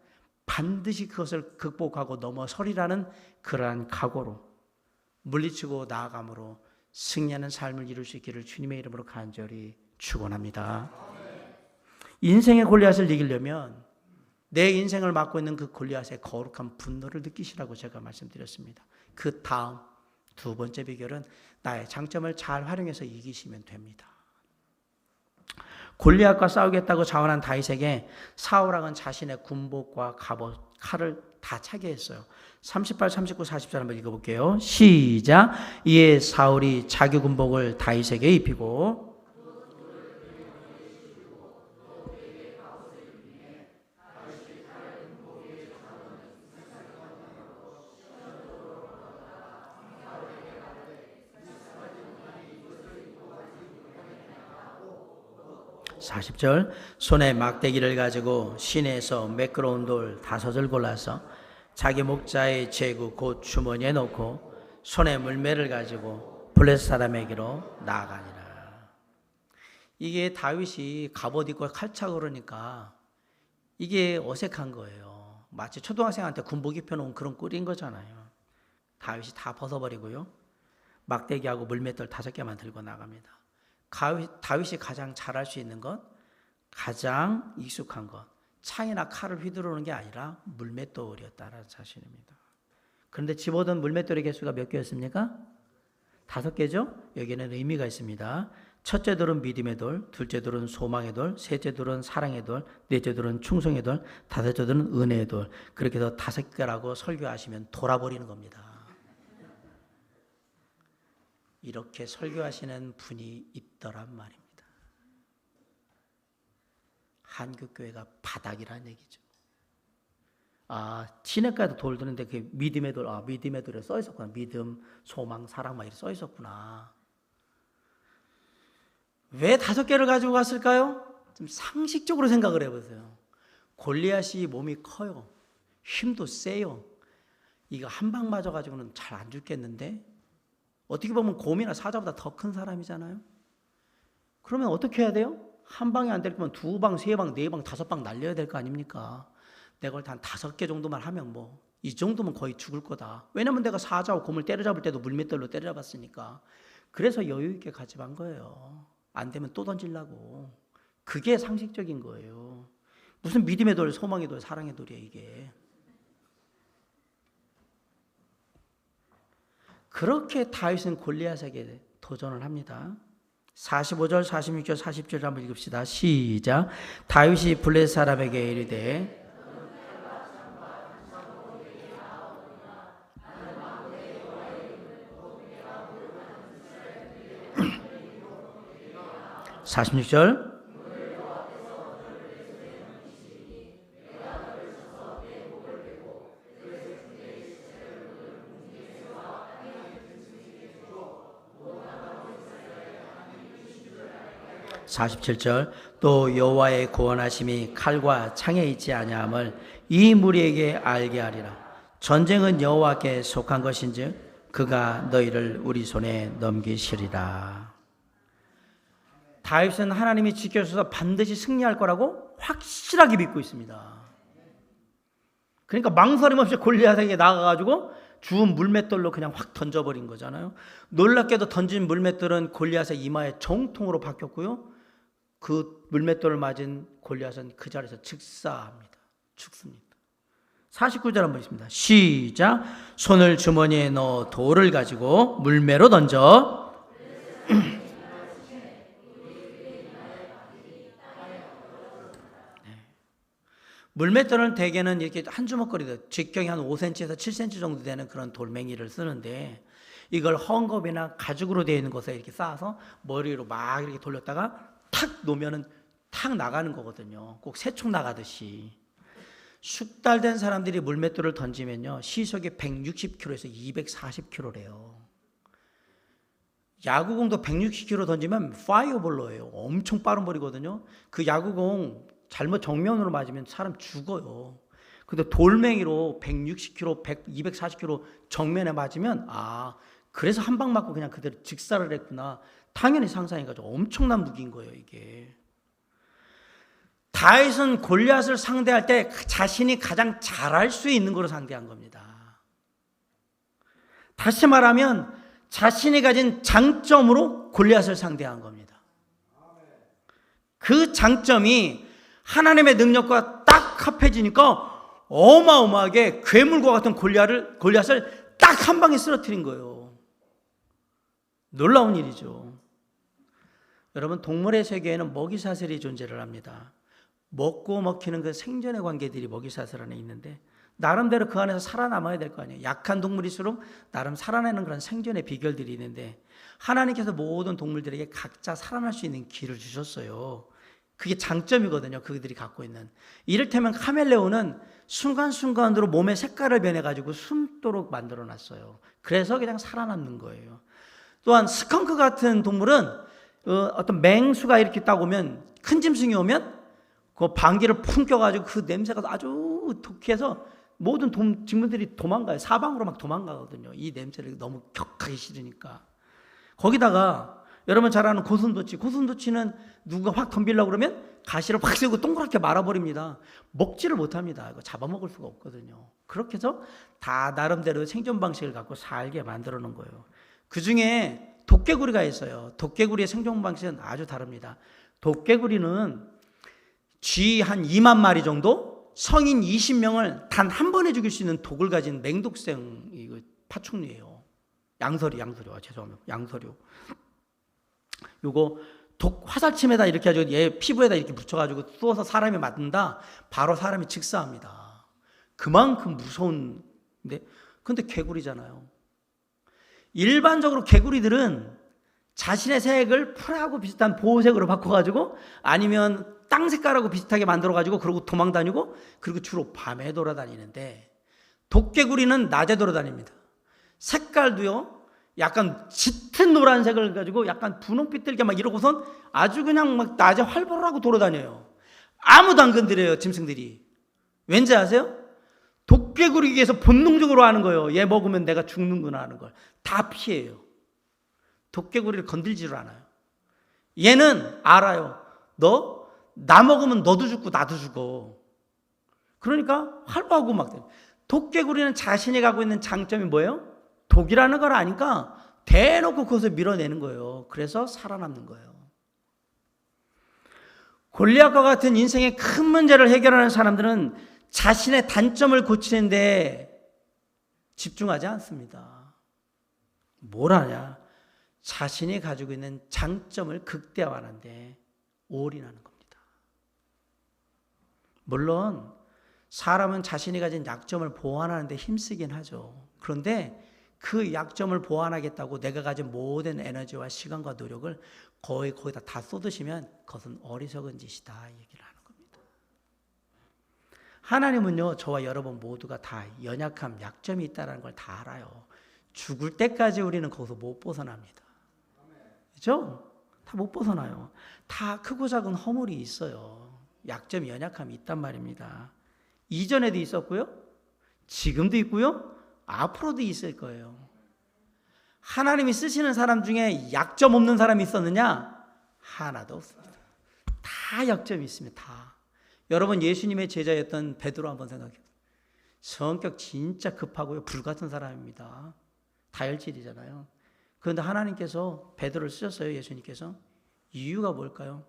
반드시 그것을 극복하고 넘어서리라는 그러한 각오로 물리치고 나아감으로 승리하는 삶을 이룰 수 있기를 주님의 이름으로 간절히 축원합니다. 인생의 골리앗을 이기려면 내 인생을 맡고 있는 그 골리앗의 거룩한 분노를 느끼시라고 제가 말씀드렸습니다. 그 다음 두 번째 비결은 나의 장점을 잘 활용해서 이기시면 됩니다. 골리앗과 싸우겠다고 자원한 다윗에게 사울왕은 자신의 군복과 갑옷, 칼을 다 차게 했어요. 38, 39, 40절 한번 읽어볼게요. 시작. 이에 사울이 자기 군복을 다윗에게 입히고 40절 손에 막대기를 가지고 시내에서 매끄러운 돌 5을 골라서 자기 목자의 제구 곧 주머니에 넣고 손에 물매를 가지고 블레셋 사람에게로 나아가니라. 이게 다윗이 갑옷 입고 칼차고 그러니까 이게 어색한 거예요. 마치 초등학생한테 군복 입혀놓은 그런 꼴인 거잖아요. 다윗이 다 벗어버리고요. 막대기하고 물맷돌 5개만 들고 나갑니다. 다윗이 가장 잘할 수 있는 것, 가장 익숙한 것, 창이나 칼을 휘두르는 게 아니라 물맷돌이었다는 사실입니다. 그런데 집어든 물맷돌의 개수가 몇 개였습니까? 5개죠? 여기에는 의미가 있습니다. 첫째 돌은 믿음의 돌, 둘째 돌은 소망의 돌, 셋째 돌은 사랑의 돌, 넷째 돌은 충성의 돌, 다섯째 돌은 은혜의 돌. 그렇게 해서 5개라고 설교하시면 돌아버리는 겁니다. 이렇게 설교하시는 분이 있더란 말입니다. 한국교회가 바닥이라는 얘기죠. 시내가에도 돌 드는데 그게 믿음의 돌, 믿음의 돌에 써 있었구나. 믿음, 소망, 사랑 막 이렇게 써 있었구나. 왜 5개를 가지고 갔을까요? 좀 상식적으로 생각을 해보세요. 골리앗이 몸이 커요. 힘도 세요. 이거 한 방 맞아가지고는 잘 안 죽겠는데? 어떻게 보면 곰이나 사자보다 더 큰 사람이잖아요. 그러면 어떻게 해야 돼요? 한 방에 안 될 거면 2방, 3방, 4방, 5방 날려야 될 거 아닙니까? 내가 한 5개 정도만 하면 이 정도면 거의 죽을 거다. 왜냐면 내가 사자와 곰을 때려잡을 때도 물맷돌로 때려잡았으니까. 그래서 여유 있게 가져간 거예요. 안 되면 또 던지려고. 그게 상식적인 거예요. 무슨 믿음의 돌, 소망의 돌, 사랑의 돌이에요 이게. 그렇게 다윗은 골리앗에게 도전을 합니다. 45절, 46절, 40절 한번 읽읍시다. 시작. 다윗이 블레셋 사람에게 이르되 46절 47절 또 여호와의 구원하심이 칼과 창에 있지 아니함을 이 무리에게 알게 하리라. 전쟁은 여호와께 속한 것인즉 그가 너희를 우리 손에 넘기시리라. 다윗은 하나님이 지켜주셔서 반드시 승리할 거라고 확실하게 믿고 있습니다. 그러니까 망설임 없이 골리앗에게 나가가지고 주운 물맷돌로 그냥 확 던져버린 거잖아요. 놀랍게도 던진 물맷돌은 골리앗의 이마에 정통으로 박혔고요. 그 물맷돌을 맞은 골리앗은 그 자리에서 즉사합니다. 죽습니다. 49절 한번 있습니다. 시작. 손을 주머니에 넣어 돌을 가지고 물매로 던져 물맷돌은 대개는 이렇게 한 주먹거리, 직경이 한 5cm에서 7cm 정도 되는 그런 돌멩이를 쓰는데 이걸 헝겊이나 가죽으로 되어 있는 것에 이렇게 쌓아서 머리로 막 이렇게 돌렸다가 탁 놓으면은 탁 나가는 거거든요. 꼭 새총 나가듯이. 숙달된 사람들이 물맷돌을 던지면요, 시속이 160km에서 240km래요. 야구공도 160km 던지면 파이어볼로예요. 엄청 빠른 볼이거든요. 그 야구공 잘못 정면으로 맞으면 사람 죽어요. 근데 돌멩이로 160km, 240km 정면에 맞으면 그래서 한 방 맞고 그냥 그대로 직사를 했구나. 당연히 상상해가지고 엄청난 무기인 거예요, 이게. 다윗은 골리앗을 상대할 때 자신이 가장 잘할 수 있는 거로 상대한 겁니다. 다시 말하면 자신이 가진 장점으로 골리앗을 상대한 겁니다. 그 장점이 하나님의 능력과 딱 합해지니까 어마어마하게 괴물과 같은 골리앗을 딱 한 방에 쓰러뜨린 거예요. 놀라운 일이죠. 여러분, 동물의 세계에는 먹이사슬이 존재를 합니다. 먹고 먹히는 그 생존의 관계들이 먹이사슬 안에 있는데 나름대로 그 안에서 살아남아야 될 거 아니에요. 약한 동물일수록 나름 살아내는 그런 생존의 비결들이 있는데 하나님께서 모든 동물들에게 각자 살아날 수 있는 길을 주셨어요. 그게 장점이거든요. 그들이 갖고 있는. 이를테면 카멜레온은 순간순간으로 몸의 색깔을 변해가지고 숨도록 만들어놨어요. 그래서 그냥 살아남는 거예요. 또한 스컹크 같은 동물은 어떤 맹수가 이렇게 딱 오면, 큰 짐승이 오면 그 방귀를 품겨가지고 그 냄새가 아주 독해서 모든 동물들이 도망가요. 사방으로 막 도망가거든요. 이 냄새를 너무 격하게 싫으니까. 거기다가 여러분 잘 아는 고슴도치는 누가 확 덤비려고 그러면 가시를 확 세우고 동그랗게 말아버립니다. 먹지를 못합니다. 이거 잡아먹을 수가 없거든요. 그렇게 해서 다 나름대로 생존 방식을 갖고 살게 만들어 놓은 거예요. 그 중에 도깨구리가 있어요. 도깨구리의 생존 방식은 아주 다릅니다. 도깨구리는 쥐 한 2만 마리 정도, 성인 20명을 단 한 번에 죽일 수 있는 독을 가진 맹독성 파충류예요. 양서류. 요거 독 화살침에다 이렇게 해가지고 얘 피부에다 이렇게 붙여가지고 쏘아서 사람이 맞는다, 바로 사람이 즉사합니다. 그만큼 무서운데, 근데 개구리잖아요. 일반적으로 개구리들은 자신의 색을 풀하고 비슷한 보호색으로 바꿔가지고 아니면 땅 색깔하고 비슷하게 만들어가지고 그러고 도망다니고, 그리고 주로 밤에 돌아다니는데 도깨구리는 낮에 돌아다닙니다. 색깔도요 약간 짙은 노란색을 가지고 약간 분홍빛들게 막 이러고선 아주 그냥 막 낮에 활발하고 돌아다녀요. 아무도 안 건드려요, 짐승들이. 왠지 아세요? 도깨구리에게서 본능적으로 하는 거예요. 얘 먹으면 내가 죽는구나 하는 걸. 다 피해요. 도깨구리를 건들지를 않아요. 얘는 알아요. 너 나 먹으면 너도 죽고 나도 죽어. 그러니까 활보하고 막. 도깨구리는 자신이 갖고 있는 장점이 뭐예요? 독이라는 걸 아니까 대놓고 그것을 밀어내는 거예요. 그래서 살아남는 거예요. 골리앗과 같은 인생의 큰 문제를 해결하는 사람들은 자신의 단점을 고치는데 집중하지 않습니다. 뭘 하냐? 자신이 가지고 있는 장점을 극대화하는데 올인하는 겁니다. 물론 사람은 자신이 가진 약점을 보완하는 데 힘쓰긴 하죠. 그런데 그 약점을 보완하겠다고 내가 가진 모든 에너지와 시간과 노력을 거기다 다 쏟으시면 그것은 어리석은 짓이다 얘기를 하는 겁니다. 하나님은요, 저와 여러분 모두가 다 연약함, 약점이 있다는 걸 다 알아요. 죽을 때까지 우리는 거기서 못 벗어납니다. 그렇죠? 다 못 벗어나요. 다 크고 작은 허물이 있어요. 약점, 연약함이 있단 말입니다. 이전에도 있었고요, 지금도 있고요, 앞으로도 있을 거예요. 하나님이 쓰시는 사람 중에 약점 없는 사람이 있었느냐? 하나도 없습니다. 다 약점이 있습니다. 다. 여러분, 예수님의 제자였던 베드로 한번 생각해요. 성격 진짜 급하고요, 불같은 사람입니다. 다혈질이잖아요. 그런데 하나님께서 베드로를 쓰셨어요. 예수님께서. 이유가 뭘까요?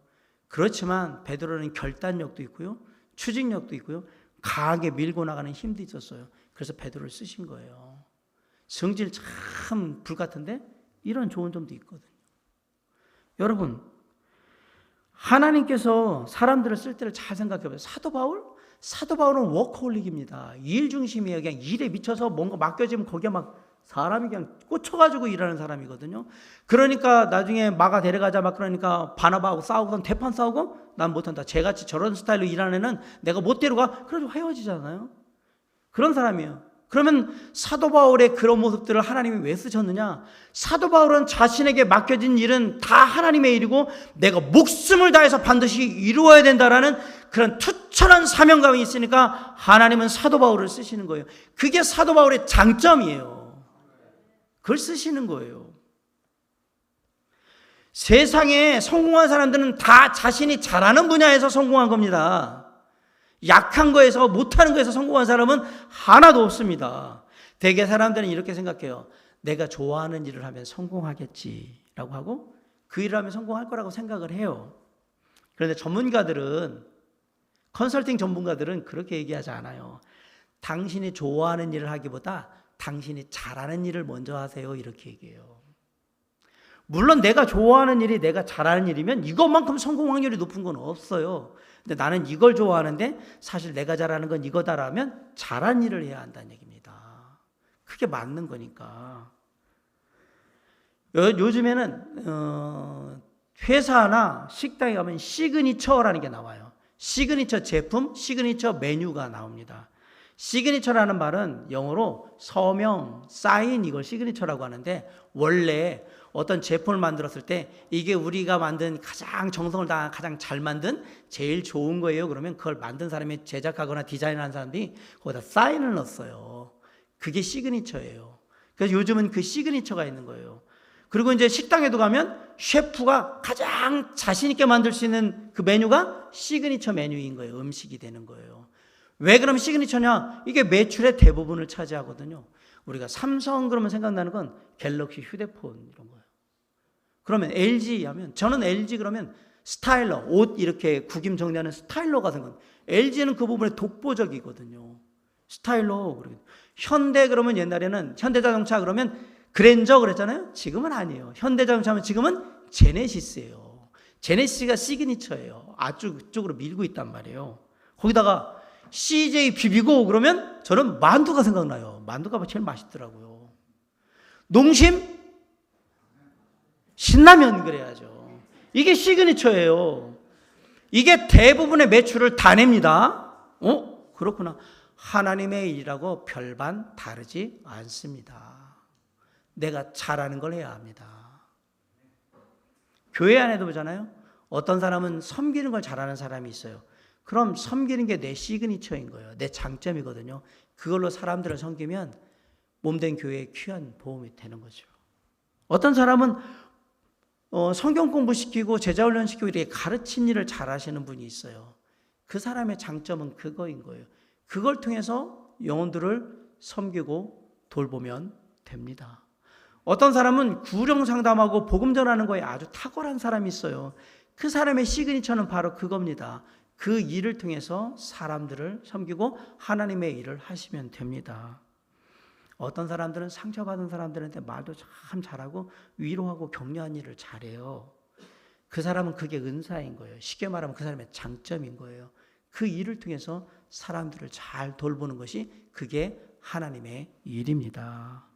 그렇지만 베드로는 결단력도 있고요, 추진력도 있고요, 강하게 밀고 나가는 힘도 있었어요. 그래서 베드로를 쓰신 거예요. 성질 참 불같은데 이런 좋은 점도 있거든요. 여러분, 하나님께서 사람들을 쓸 때를 잘 생각해 보세요. 사도 바울은 워커홀릭입니다. 일 중심이에요. 그냥 일에 미쳐서 뭔가 맡겨지면 거기에 막 사람이 그냥 꽂혀가지고 일하는 사람이거든요. 그러니까 나중에 마가 데려가자 막 그러니까 바나바하고 싸우고 대판 싸우고 난 못한다. 쟤같이 저런 스타일로 일하는 애는 내가 못 데려가. 그래도 헤어지잖아요. 그런 사람이에요. 그러면 사도 바울의 그런 모습들을 하나님이 왜 쓰셨느냐? 사도 바울은 자신에게 맡겨진 일은 다 하나님의 일이고 내가 목숨을 다해서 반드시 이루어야 된다라는 그런 투철한 사명감이 있으니까 하나님은 사도 바울을 쓰시는 거예요. 그게 사도 바울의 장점이에요. 그걸 쓰시는 거예요. 세상에 성공한 사람들은 다 자신이 잘하는 분야에서 성공한 겁니다. 약한 거에서 못하는 거에서 성공한 사람은 하나도 없습니다. 대개 사람들은 이렇게 생각해요. 내가 좋아하는 일을 하면 성공하겠지라고 하고 그 일을 하면 성공할 거라고 생각을 해요. 그런데 전문가들은 컨설팅 전문가들은 그렇게 얘기하지 않아요. 당신이 좋아하는 일을 하기보다 당신이 잘하는 일을 먼저 하세요. 이렇게 얘기해요. 물론 내가 좋아하는 일이 내가 잘하는 일이면 이것만큼 성공 확률이 높은 건 없어요. 근데 나는 이걸 좋아하는데 사실 내가 잘하는 건 이거다라면 잘한 일을 해야 한다는 얘기입니다. 그게 맞는 거니까. 요즘에는 회사나 식당에 가면 시그니처라는 게 나와요. 시그니처 제품, 시그니처 메뉴가 나옵니다. 시그니처라는 말은 영어로 서명, 사인 이걸 시그니처라고 하는데 원래 어떤 제품을 만들었을 때 이게 우리가 만든 가장 정성을 다한 가장 잘 만든 제일 좋은 거예요. 그러면 그걸 만든 사람이 제작하거나 디자인하는 사람들이 거기다 사인을 넣었어요. 그게 시그니처예요. 그래서 요즘은 그 시그니처가 있는 거예요. 그리고 이제 식당에도 가면 셰프가 가장 자신 있게 만들 수 있는 그 메뉴가 시그니처 메뉴인 거예요. 음식이 되는 거예요. 왜 그럼 시그니처냐? 이게 매출의 대부분을 차지하거든요. 우리가 삼성 그러면 생각나는 건 갤럭시 휴대폰 이런 거예요. 그러면 LG 하면 저는 LG 그러면 스타일러, 옷 이렇게 구김 정리하는 스타일러가 생각나요. LG는 그 부분에 독보적이거든요. 스타일러. 현대 그러면 옛날에는 현대자동차 그러면 그랜저 그랬잖아요. 지금은 아니에요. 현대자동차 하면 지금은 제네시스예요. 제네시스가 시그니처예요. 아주 그쪽으로 밀고 있단 말이에요. 거기다가 CJ 비비고 그러면 저는 만두가 생각나요. 만두가 제일 맛있더라고요. 농심? 신라면 그래야죠. 이게 시그니처예요. 이게 대부분의 매출을 다 냅니다. 그렇구나. 하나님의 일이라고 별반 다르지 않습니다. 내가 잘하는 걸 해야 합니다. 교회 안에도 보잖아요. 어떤 사람은 섬기는 걸 잘하는 사람이 있어요. 그럼 섬기는 게 내 시그니처인 거예요. 내 장점이거든요. 그걸로 사람들을 섬기면 몸된 교회에 귀한 보험이 되는 거죠. 어떤 사람은 성경 공부시키고 제자훈련 시키고 이렇게 가르친 일을 잘하시는 분이 있어요. 그 사람의 장점은 그거인 거예요. 그걸 통해서 영혼들을 섬기고 돌보면 됩니다. 어떤 사람은 구령 상담하고 복음 전하는 거에 아주 탁월한 사람이 있어요. 그 사람의 시그니처는 바로 그겁니다. 그 일을 통해서 사람들을 섬기고 하나님의 일을 하시면 됩니다. 어떤 사람들은 상처받은 사람들한테 말도 참 잘하고 위로하고 격려한 일을 잘해요. 그 사람은 그게 은사인 거예요. 쉽게 말하면 그 사람의 장점인 거예요. 그 일을 통해서 사람들을 잘 돌보는 것이 그게 하나님의 일입니다.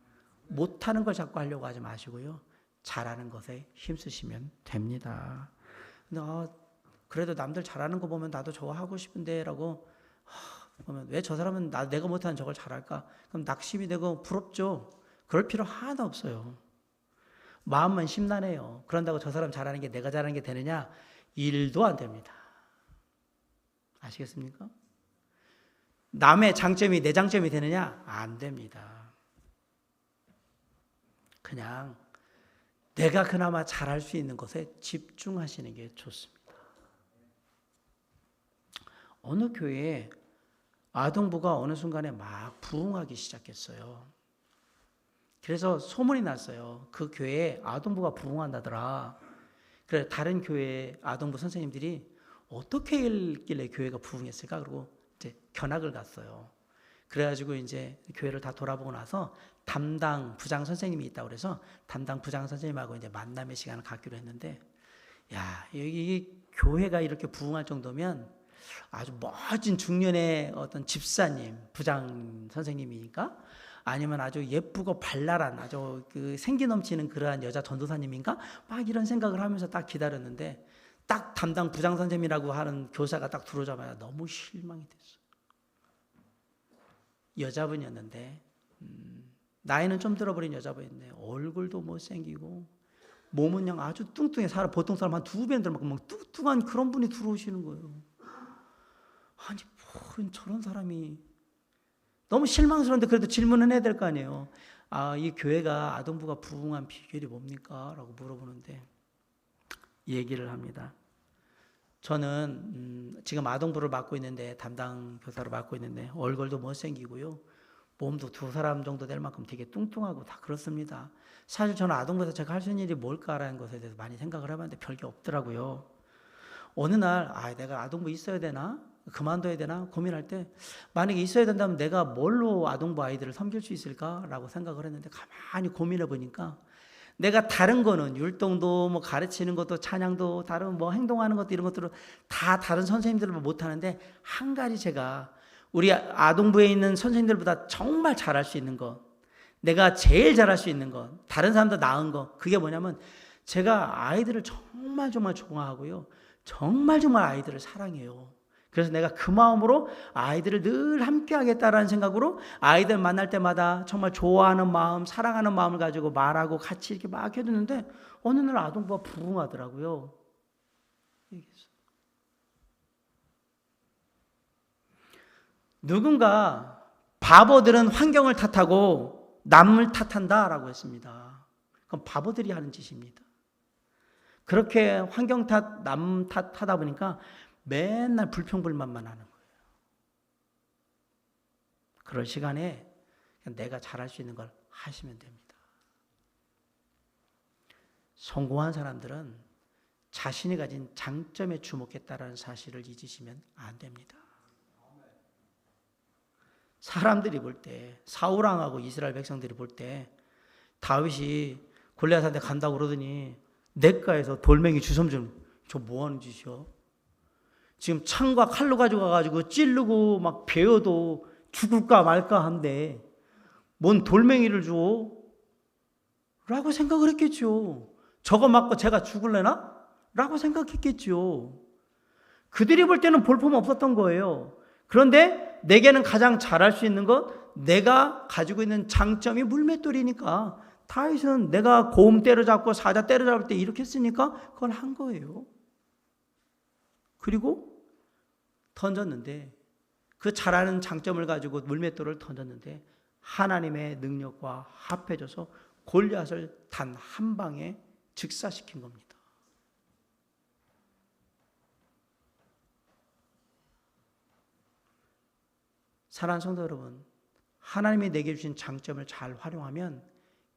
못하는 걸 자꾸 하려고 하지 마시고요. 잘하는 것에 힘쓰시면 됩니다. 근데 그래도 남들 잘하는 거 보면 나도 저거 하고 싶은데 라고 보면 왜 저 사람은 내가 못하는 저걸 잘할까? 그럼 낙심이 되고 부럽죠. 그럴 필요 하나도 없어요. 마음만 심란해요. 그런다고 저 사람 잘하는 게 내가 잘하는 게 되느냐? 일도 안 됩니다. 아시겠습니까? 남의 장점이 내 장점이 되느냐? 안 됩니다. 그냥 내가 그나마 잘할 수 있는 것에 집중하시는 게 좋습니다. 어느 교회에 아동부가 어느 순간에 막 부흥하기 시작했어요. 그래서 소문이 났어요. 그 교회에 아동부가 부흥한다더라. 그래 다른 교회 아동부 선생님들이 어떻게 했길래 교회가 부흥했을까? 그러고 이제 견학을 갔어요. 그래가지고 이제 교회를 다 돌아보고 나서 담당 부장 선생님이 있다고 그래서 담당 부장 선생님하고 이제 만남의 시간을 갖기로 했는데, 야, 여기 교회가 이렇게 부흥할 정도면 아주 멋진 중년의 어떤 집사님, 부장 선생님이니까 아니면 아주 예쁘고 발랄한 아주 그 생기 넘치는 그러한 여자 전도사님인가? 막 이런 생각을 하면서 딱 기다렸는데 딱 담당 부장 선생님이라고 하는 교사가 딱 들어오자마자 너무 실망이 됐어요. 여자분이었는데 나이는 좀 들어버린 여자분인데 얼굴도 못생기고 몸은 그냥 아주 뚱뚱해. 보통 사람 한 2배 들만큼 막 뚱뚱한 그런 분이 들어오시는 거예요. 아니 뭐 저런 사람이 너무 실망스러운데 그래도 질문은 해야 될 거 아니에요. 이 교회가 아동부가 부흥한 비결이 뭡니까? 라고 물어보는데 얘기를 합니다. 저는 지금 아동부를 맡고 있는데 담당 교사로 맡고 있는데 얼굴도 못생기고요. 몸도 2사람 정도 될 만큼 되게 뚱뚱하고 다 그렇습니다. 사실 저는 아동부에서 제가 할 수 있는 일이 뭘까라는 것에 대해서 많이 생각을 해봤는데 별게 없더라고요. 어느 날 내가 아동부 있어야 되나? 그만둬야 되나? 고민할 때 만약에 있어야 된다면 내가 뭘로 아동부 아이들을 섬길 수 있을까라고 생각을 했는데 가만히 고민해 보니까 내가 다른 거는 율동도 뭐 가르치는 것도 찬양도 다른 뭐 행동하는 것도 이런 것들을 다 다른 선생님들은 못 하는데 한 가지 제가 우리 아동부에 있는 선생님들보다 정말 잘할 수 있는 것, 내가 제일 잘할 수 있는 것, 다른 사람도 나은 것, 그게 뭐냐면 제가 아이들을 정말 좋아하고요. 정말 아이들을 사랑해요. 그래서 내가 그 마음으로 아이들을 늘 함께 하겠다라는 생각으로 아이들 만날 때마다 정말 좋아하는 마음, 사랑하는 마음을 가지고 말하고 같이 이렇게 막 해두는데 어느 날 아동부가 부흥하더라고요. 누군가 바보들은 환경을 탓하고 남을 탓한다라고 했습니다. 그건 바보들이 하는 짓입니다. 그렇게 환경 탓, 남 탓하다 보니까 맨날 불평불만만 하는 거예요. 그럴 시간에 내가 잘할 수 있는 걸 하시면 됩니다. 성공한 사람들은 자신이 가진 장점에 주목했다라는 사실을 잊으시면 안 됩니다. 사람들이 볼 때, 사울왕하고 이스라엘 백성들이 볼 때 다윗이 골리앗한테 간다고 그러더니 냇가에서 돌멩이 주섬주는 저 뭐하는 짓이야? 지금 창과 칼로 가지고 가가지고 찌르고 막 베어도 죽을까 말까 한데 뭔 돌멩이를 줘? 라고 생각을 했겠죠. 저거 맞고 제가 죽을래나? 라고 생각했겠죠. 그들이 볼 때는 볼품 없었던 거예요. 그런데 내게는 가장 잘할 수 있는 것, 내가 가지고 있는 장점이 물맷돌이니까 다윗은 내가 고음 때려잡고 사자 때려잡을 때 이렇게 했으니까 그걸 한 거예요. 그리고 던졌는데 그 잘하는 장점을 가지고 물맷돌을 던졌는데 하나님의 능력과 합해져서 골리앗을 단 한 방에 즉사시킨 겁니다. 사랑하는 성도 여러분, 하나님이 내게 주신 장점을 잘 활용하면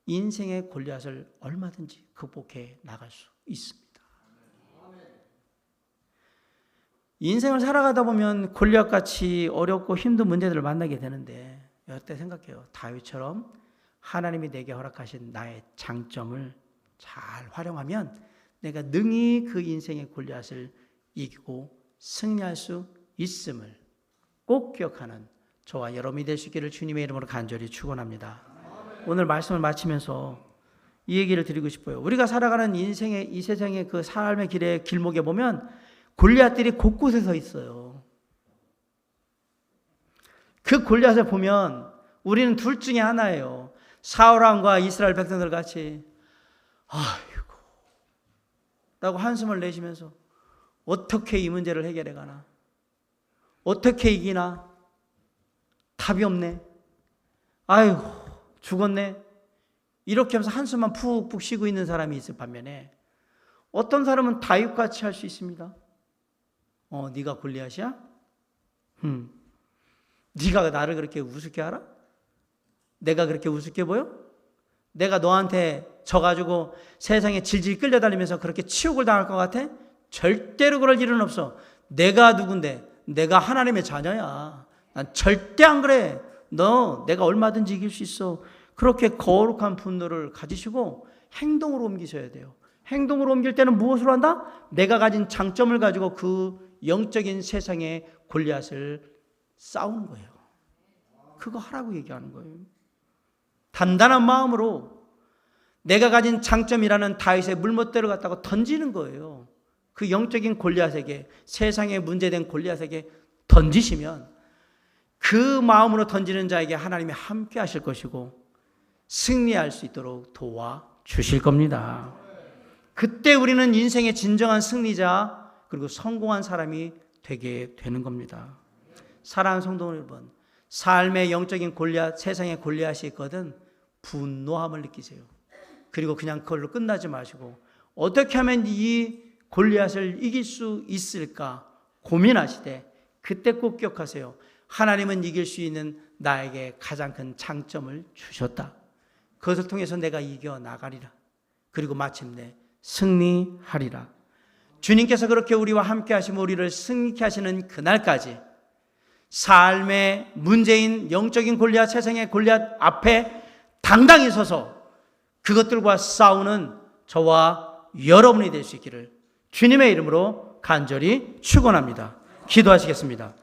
인생의 골리앗을 얼마든지 극복해 나갈 수 있습니다. 인생을 살아가다 보면 골리앗같이 어렵고 힘든 문제들을 만나게 되는데 이때 생각해요. 다윗처럼 하나님이 내게 허락하신 나의 장점을 잘 활용하면 내가 능히 그 인생의 골리앗을 이기고 승리할 수 있음을 꼭 기억하는 저와 여러분이 될 수 있기를 주님의 이름으로 간절히 축원합니다. 오늘 말씀을 마치면서 이 얘기를 드리고 싶어요. 우리가 살아가는 인생의 이 세상의 그 삶의 길의 길목에 보면 골리앗들이 곳곳에 서 있어요. 그 골리앗을 보면 우리는 둘 중에 하나예요. 사울왕과 이스라엘 백성들 같이 아이고 라고 한숨을 내쉬면서 어떻게 이 문제를 해결해 가나, 어떻게 이기나, 답이 없네, 아이고 죽었네, 이렇게 하면서 한숨만 푹푹 쉬고 있는 사람이 있을 반면에 어떤 사람은 다윗같이 할 수 있습니다. 네가 골리앗이야? 네가 나를 그렇게 우습게 알아? 내가 그렇게 우습게 보여? 내가 너한테 져가지고 세상에 질질 끌려다니면서 그렇게 치욕을 당할 것 같아? 절대로 그럴 일은 없어. 내가 누군데? 내가 하나님의 자녀야. 난 절대 안 그래. 너 내가 얼마든지 이길 수 있어. 그렇게 거룩한 분노를 가지시고 행동으로 옮기셔야 돼요. 행동으로 옮길 때는 무엇으로 한다? 내가 가진 장점을 가지고 그 영적인 세상의 골리앗을 싸우는 거예요. 그거 하라고 얘기하는 거예요. 단단한 마음으로 내가 가진 장점이라는 다윗의 물못대를 갖다가 던지는 거예요. 그 영적인 골리앗에게, 세상에 문제된 골리앗에게 던지시면 그 마음으로 던지는 자에게 하나님이 함께 하실 것이고 승리할 수 있도록 도와주실 겁니다. 그때 우리는 인생의 진정한 승리자 그리고 성공한 사람이 되게 되는 겁니다. 사랑하는 성도 여러분, 삶의 영적인 골리앗, 세상의 골리앗이 있거든 분노함을 느끼세요. 그리고 그냥 그걸로 끝나지 마시고 어떻게 하면 이 골리앗을 이길 수 있을까 고민하시되 그때 꼭 기억하세요. 하나님은 이길 수 있는 나에게 가장 큰 장점을 주셨다. 그것을 통해서 내가 이겨나가리라. 그리고 마침내 승리하리라. 주님께서 그렇게 우리와 함께 하시며 우리를 승리케 하시는 그날까지 삶의 문제인 영적인 골리앗, 세상의 골리앗 앞에 당당히 서서 그것들과 싸우는 저와 여러분이 될 수 있기를 주님의 이름으로 간절히 축원합니다. 기도하시겠습니다.